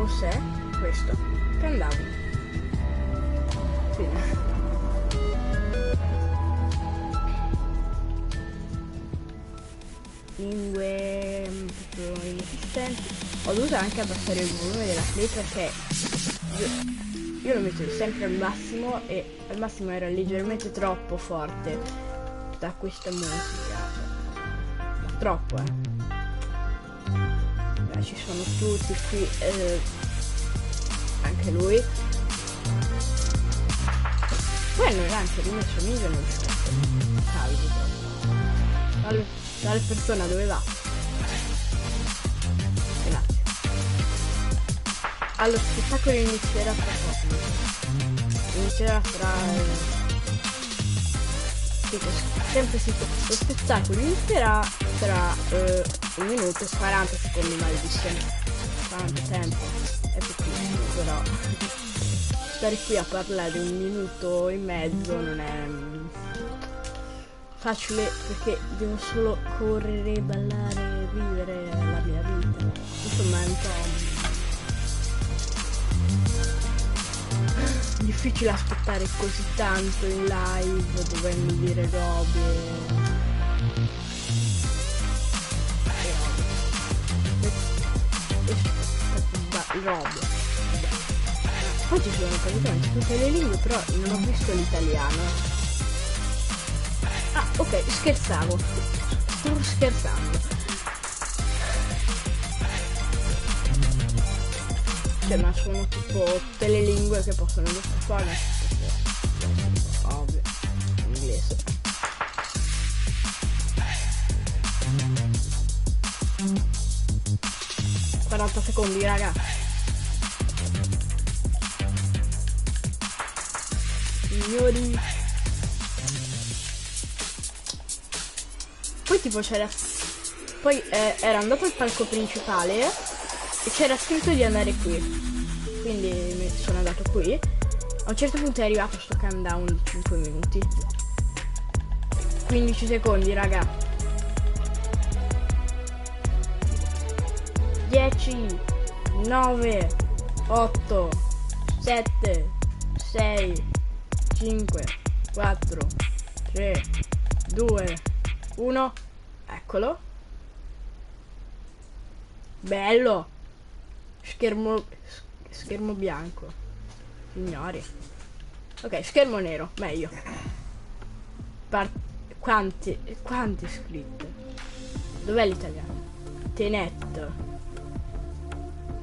Cos'è questo? Countdown. Fine. Lingue inesistenti. Ho dovuto anche abbassare il volume della play perché io lo metto sempre al massimo e al massimo era leggermente troppo forte da questa musica. Ma troppo, Beh, ci sono tutti qui, anche lui. Poi hanno anche rimesso meglio nel salvo troppo. Tale persona dove va? Grazie. Allora, lo spettacolo inizierà tra poco. Inizierà tra... sempre sì, lo spettacolo inizierà tra 1 minuto e 40 secondi, maledizione. Tanto tempo. È pochissimo, però. Stare qui a parlare 1 minuto e mezzo non è facile perché devo solo correre, ballare, vivere la mia vita. Insomma è un po' difficile aspettare così tanto in live dovendo dire robe. Robe. Poi ci sono praticamente tutte le lingue, però non ho visto l'italiano. Ah, ok, scherzavo. Stavo scherzando. Cioè, ma sono tipo tutte le lingue che possono essere qua. Ovvio. Inglese. ...40 secondi, raga. Signori. Poi tipo c'era... Poi era andato al palco principale e c'era scritto di andare qui. Quindi sono andato qui. A un certo punto è arrivato sto countdown di 5 minuti. 15 secondi, raga. 10, 9, 8, 7, 6, 5, 4, 3, 2, 1. Eccolo. Bello. Schermo bianco. Signori. Ok, schermo nero, meglio. Quanti scritte? Dov'è l'italiano? Tenet.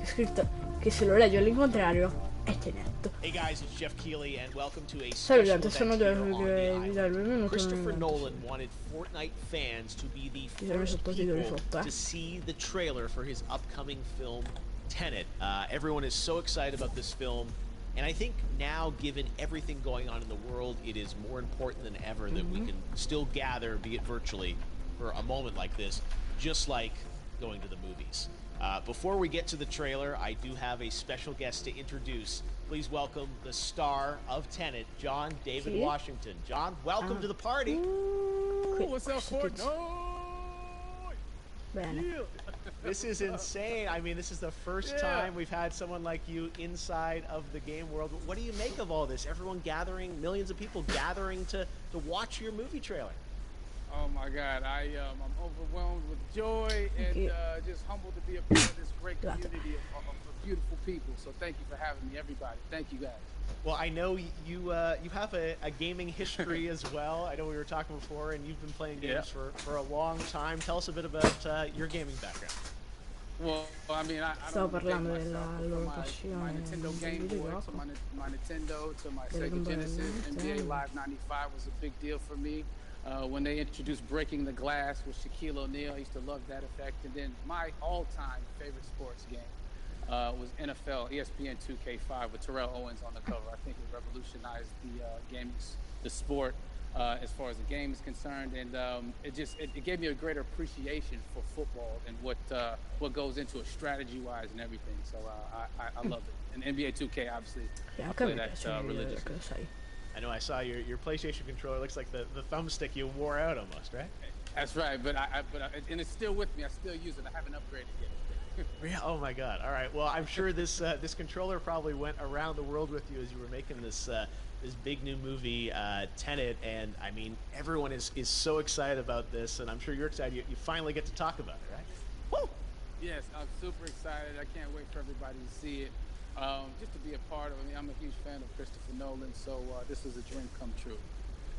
È scritto che se lo leggo all'incontrario è Tenet. Hey guys, it's Jeff Keighley and welcome to a Salve, special sono event here on the due island. Christopher Nolan wanted Fortnite fans to be the first people to see the trailer for his upcoming film, Tenet. Everyone is so excited about this film, and I think now, given everything going on in the world, it is more important than ever that we can still gather, be it virtually, for a moment like this, just like going to the movies. Before we get to the trailer, I do have a special guest to introduce. Please welcome the star of Tenet, John David Washington. John, welcome to the party. What's up, Fortnite? Bene. This is insane. I mean, this is the first time we've had someone like you inside of the game world. What do you make of all this? Everyone gathering, millions of people gathering to watch your movie trailer. Oh my God, I'm overwhelmed with joy and just humbled to be a part of this great community of beautiful people. So thank you for having me, everybody. Thank you guys. Well, I know you have a gaming history as well. I know we were talking before, and you've been playing games for a long time. Tell us a bit about your gaming background. Well, I mean, I Stavo don't take parlando myself della loro from passione my Nintendo Game Boy to my Nintendo to my Sega Genesis. NBA Live 95 was a big deal for me. When they introduced Breaking the Glass with Shaquille O'Neal, I used to love that effect. And then my all-time favorite sports game was NFL ESPN 2K5 with Terrell Owens on the cover. I think it revolutionized the sport as far as the game is concerned, and it gave me a greater appreciation for football and what goes into it strategy-wise and everything. So I love it. And NBA 2K obviously play that religiously. I know I saw your PlayStation controller. Looks like the thumbstick you wore out almost, right? That's right, but and it's still with me. I still use it. I haven't upgraded yet. Yeah. Oh my God. All right. Well, I'm sure this this controller probably went around the world with you as you were making this this big new movie, Tenet, and I mean, everyone is so excited about this, and I'm sure you're excited. You finally get to talk about it, right? Woo! Yes, I'm super excited. I can't wait for everybody to see it. Just to be a part of it. I mean, I'm a huge fan of Christopher Nolan, so this is a dream come true.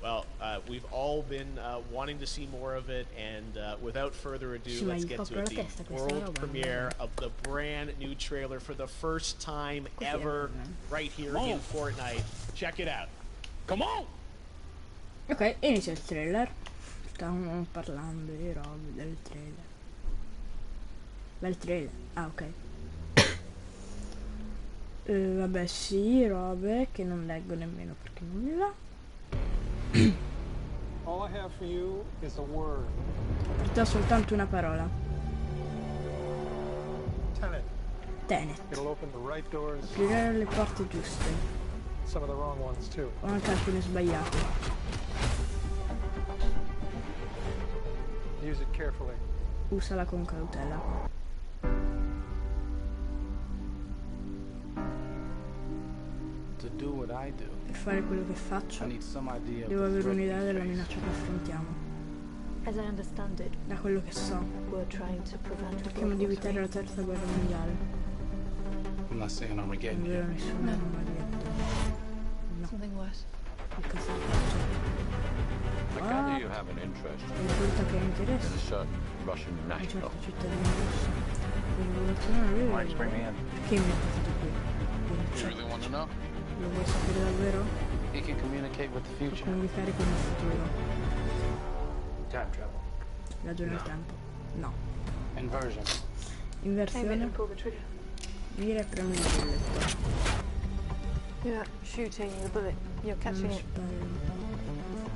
Well, we've all been wanting to see more of it, and without further ado, let's get to it. The world premiere of the brand new trailer for the first time ever right here in Fortnite. Check it out. Come on! Ok, inizia il trailer. Stavamo parlando di robe del trailer. Bel trailer. Ah, ok. Vabbè, sì, robe che non leggo nemmeno perché non mi va. All I have for you is a word. Per te ho soltanto una parola. Tenet. Tenet. It'll open the right doors. Aprire le porte giuste. Some of the wrong ones too. O anche alcune sbagliate. Use it carefully. Usala con cautela. To do what I do, Per fare quello che faccio, I need some idea of devo the avere threat un'idea we della face. minaccia che affrontiamo. As I understand it, Da quello che so, we're trying to prevent cerchiamo di evitare la terza guerra mondiale. I'm not saying I'm Non getting vero, it. nessuno non mi ha detto. No, something worse. che cosa I gather you have an interest risulta che in interessa a certain Russian un national. certo cittadino russo. La rivoluzione non è Why did you bring me in? Perché mi hai portato qui? You really want to know? Lo vuoi sapere davvero? He can communicate with the Può future. comunicare con il futuro. Time travel. Viaggio nel tempo. No. Inversion. Inversione. Pull the trigger. Gira e premi il bulletto. You're shooting the bullet. You're catching Non it. sparo.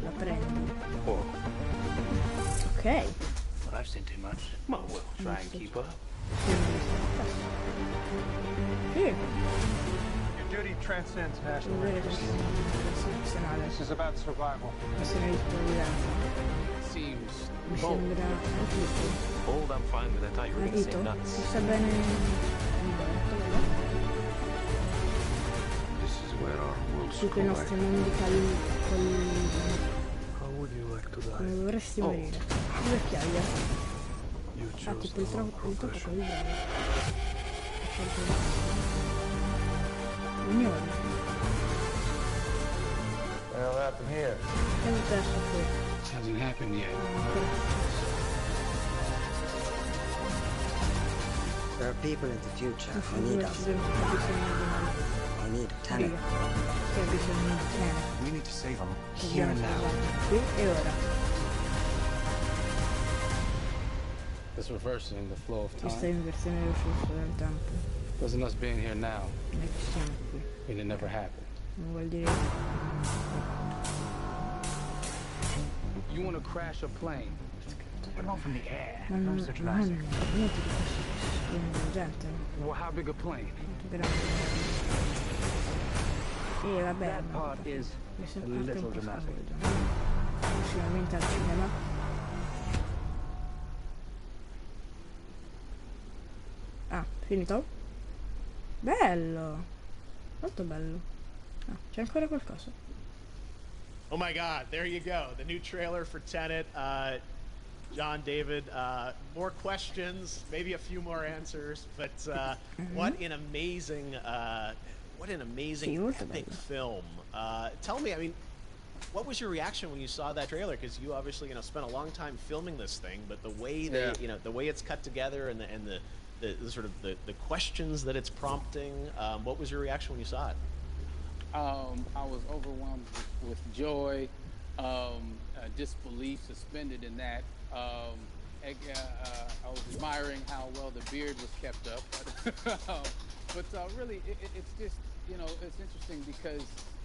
La prendi. Whoa. Ok. Well, I've seen too much. Well, we'll try and keep up. Sì. Your duty transcends national Vedere interest. questa nazionale. This is about survival. Questione di sopravvivenza. Seems Mi bold. sembra Tito. Old, I'm fine with it. I thought you were going to say Tito? nuts. Si sta bene il Roberto, vero? This is where our worlds Tutti i nostri mondi collidono. How would you like to Come die? vorresti morire? Di vecchiaia. You Ah, chose tipo il the topo wrong quello profession. bravo. Signore, Well, happened here. che è successo qui? Hasn't happened yet. There are people in the future In who need futuro ci us, deve essere bisogno di noi. who need Riga, Tenet. che ha bisogno di te. We need to save them here Dobbiamo and now. salvarlo qui e ora. It's reversing the flow of Questa è time. inversione del flusso del tempo. Doesn't us being here now Non è che siamo qui. mean it never happened? Non vuol dire You want to crash a plane? Put them off in the air. ma non No è such niente nice. di questo scoprire gente. Well, how big a plane? Molto grande. E vabbè, That part is mi a sembra anche little un po' dramatic. scomodo. Sicuramente al cinema. Ah, finito? Bello! Molto bello. Ah, c'è ancora qualcosa. Oh my God, there you go. The new trailer for Tenet. John, David, more questions, maybe a few more answers, but what an amazing Sì, molto epic bello. film. Tell me, I mean, what was your reaction when you saw that trailer? Because you obviously, spent a long time filming this thing, but the way they, the way it's cut together and the sort of the questions that it's prompting, what was your reaction when you saw it? I was overwhelmed with joy, disbelief suspended in that. I was admiring how well the beard was kept up. But really, it's just, it's interesting because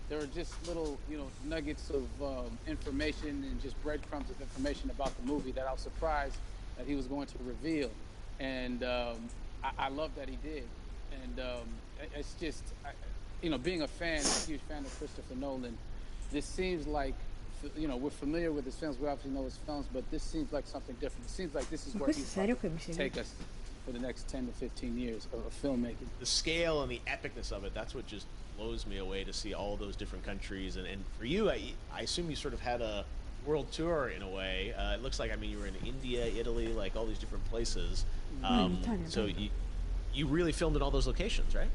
there are just little, nuggets of information and just breadcrumbs of information about the movie that I was surprised that he was going to reveal. And I love that he did. And it's just, being a fan, a huge fan of Christopher Nolan, this seems like you know, we're familiar with his films. We obviously know his films, but this seems like something different. It seems like this is Ma where questo è he's serio che going mi to segui? take us for the next 10 to 15 years of filmmaking. The scale and the epicness of it, that's what just blows me away, to see all those different countries. And for you, I assume you sort of had a world tour in a way. It looks like, I mean, you were in India, Italy, like all these different places. So you really filmed in all those locations, right?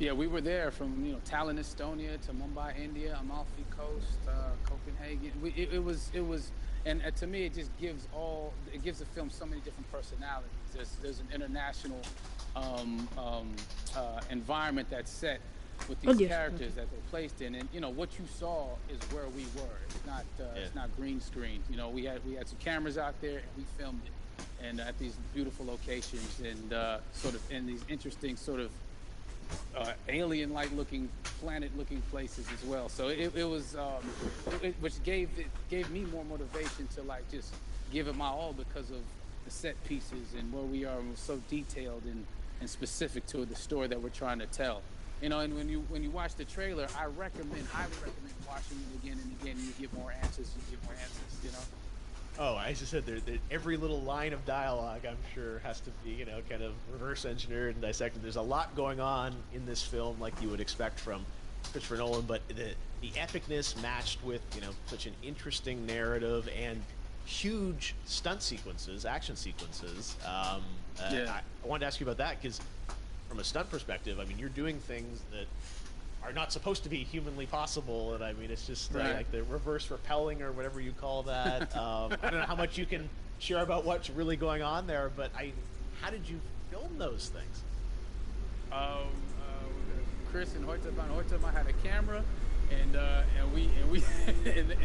Yeah, we were there from, you know, Tallinn, Estonia to Mumbai, India, Amalfi Coast, Copenhagen. It was, and to me, it just gives the film so many different personalities. There's an international environment that's set with these characters that they're placed in, and you know what you saw is where we were. It's not green screen. You know, we had some cameras out there and we filmed it, and at these beautiful locations and sort of in these interesting sort of alien-like looking, planet-looking places as well. So it was, which gave me more motivation to like just give it my all because of the set pieces and where we are, and we're so detailed and specific to the story that we're trying to tell. You know, and when you watch the trailer, I highly recommend watching it again and again. You get more answers. You know. Oh, as I said, every little line of dialogue, I'm sure, has to be, you know, kind of reverse engineered and dissected. There's a lot going on in this film, like you would expect from Christopher Nolan, but the epicness matched with, you know, such an interesting narrative and huge stunt sequences, action sequences. I wanted to ask you about that because, from a stunt perspective, I mean, you're doing things that are not supposed to be humanly possible, and I mean, it's just like the reverse rappelling or whatever you call that. I don't know how much you can share about what's really going on there, but how did you film those things? Chris and Hoytema had a camera, and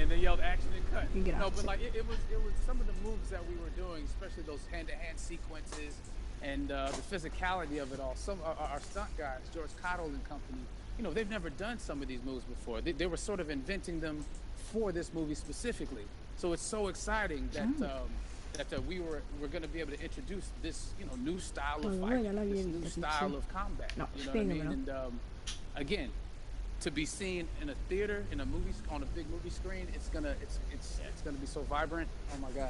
they yelled action and cut. No, but like it was some of the moves that we were doing, especially those hand-to-hand sequences and the physicality of it all. Some our stunt guys, George Cottle and company, you know, they've never done some of these moves before. They were sort of inventing them for this movie specifically. So it's so exciting that we're going to be able to introduce this, you know, new style of fight, this new style of combat. You know what I mean? And again, to be seen in a theater, in a movie, on a big movie screen, it's gonna be so vibrant. Oh my God.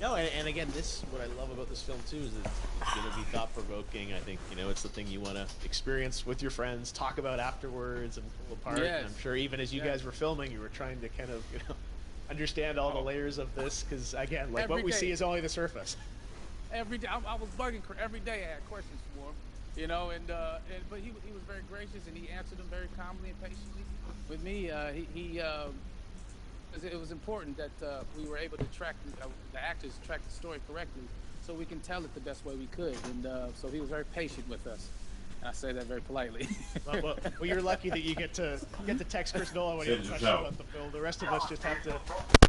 No, and again, what I love about this film too is that it's going to be thought-provoking. I think, you know, it's the thing you want to experience with your friends, talk about afterwards, and pull apart. Yes. And I'm sure even as you guys were filming, you were trying to kind of, you know, understand all the layers of this, because again, like what we see is only the surface. Every day, I was bugging every day. I had questions for him, you know, but he was very gracious and he answered them very calmly and patiently. With me, it was important that we were able to track the actors track the story correctly, so we can tell it the best way we could. And so he was very patient with us. And I say that very politely. well, you're lucky that you get to text Chris Nolan when you have questions about the film. The rest of us just have to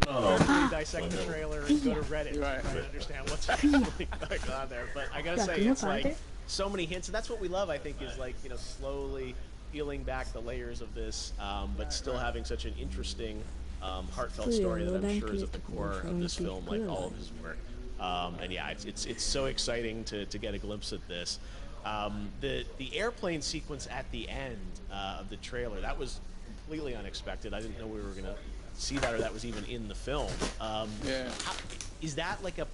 carefully dissect the trailer and go to Reddit to try to understand what's really going on there. But I gotta say, it's like so many hints, and that's what we love. I think is like, you know, slowly peeling back the layers of this, but still having such an interesting, heartfort story that I'm sure is at the core of this film, like all of his work. And yeah, it's so exciting to get a glimpse at this. The airplane sequence at the end of the trailer, that was completely unexpected. I didn't know we were gonna see that, or that was even in the film. Is that like a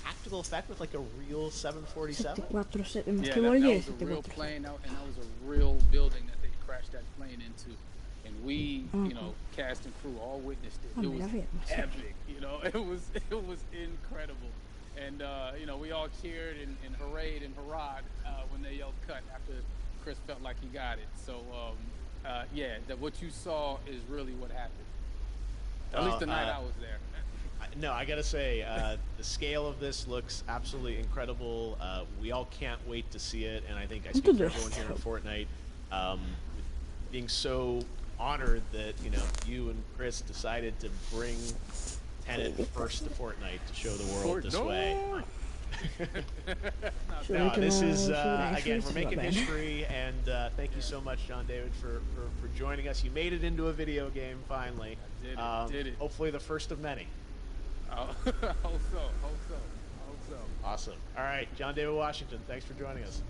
practical effect with like a real 747? Yeah, that was a real plane, and that was a real building that they crashed that plane into. And we, you know, cast and crew all witnessed it. It was epic, you know. It was incredible. And you know, we all cheered and hoorayed and hurrahed when they yelled cut after Chris felt like he got it. So yeah, that what you saw is really what happened. At least the night I was there. No, I gotta say, the scale of this looks absolutely incredible. We all can't wait to see it, and I think I speak for everyone here in Fortnite, being so honored that, you know, you and Chris decided to bring Tenet first to Fortnite to show the world this way. No, this is again, we're making history, and thank you so much, John David, for joining us. You made it into a video game finally. Did it. Hopefully the first of many. Hope so. Awesome. All right, John David Washington, thanks for joining us.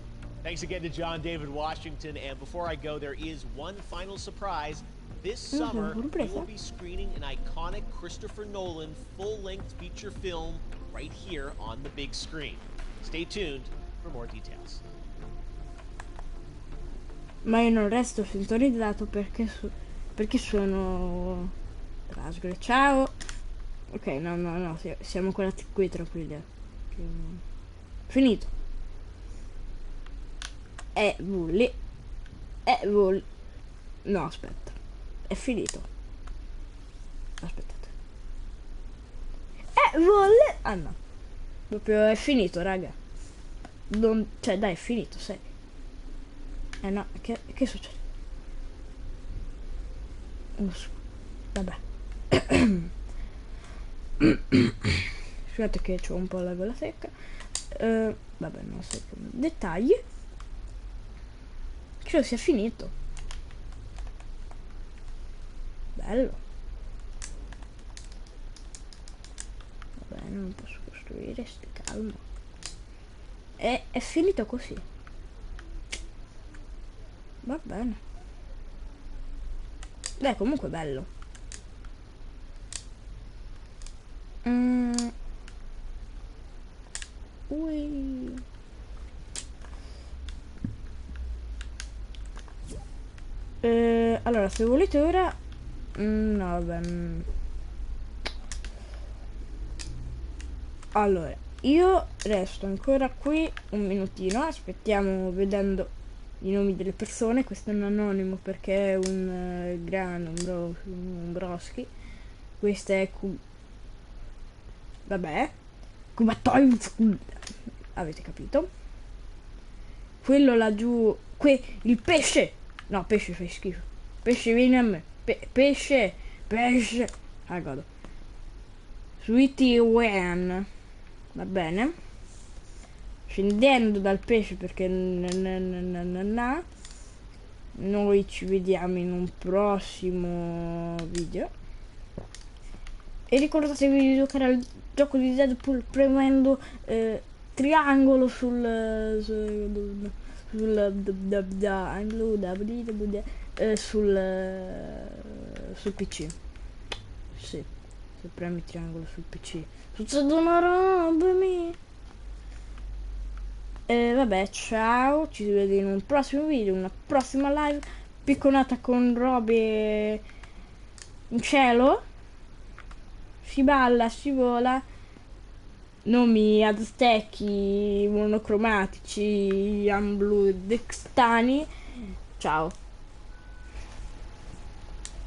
Thanks again to John David Washington, and before I go, there is one final surprise This summer, we will be screening an iconic Christopher Nolan full-length feature film right here on the big screen. Stay tuned for more details. Ma io non resto sintonizzato perché sono trasgre. Ciao. Ok, no, siamo ancora qui tranquilli. Finito. Bulli. Bulli. No, aspetta. È finito. Aspettate. Bulli. Ah no. Proprio è finito, raga. Cioè, dai, è finito, sei. No, che succede? Vabbè. Scusate che c'ho un po' la gola secca. Vabbè, non so. Dettagli. Credo sia finito. Bello. Vabbè, non posso costruire, sti calmo. È finito così. Va bene. Beh, comunque bello. Ui. Allora, se volete ora... no, vabbè. Allora, io resto ancora qui un minutino. Aspettiamo vedendo i nomi delle persone. Questo è un anonimo perché è un grano, un broschi. Questa è vabbè, avete capito? Quello laggiù, il pesce. No, pesce fai schifo. Pesce vieni a me. Pesce. Ah, godo. Sweetie Wen. Va bene. Scendendo dal pesce perché noi ci vediamo in un prossimo video. E ricordatevi di giocare al gioco di Deadpool premendo triangolo sul PC. Sì, se premi triangolo sul PC succede una roba mia. Vabbè, ciao, ci si vede in un prossimo video, una prossima live picconata con robe in cielo. Si balla, si vola, nomi aztechi, monocromatici, blu dextani. Ciao.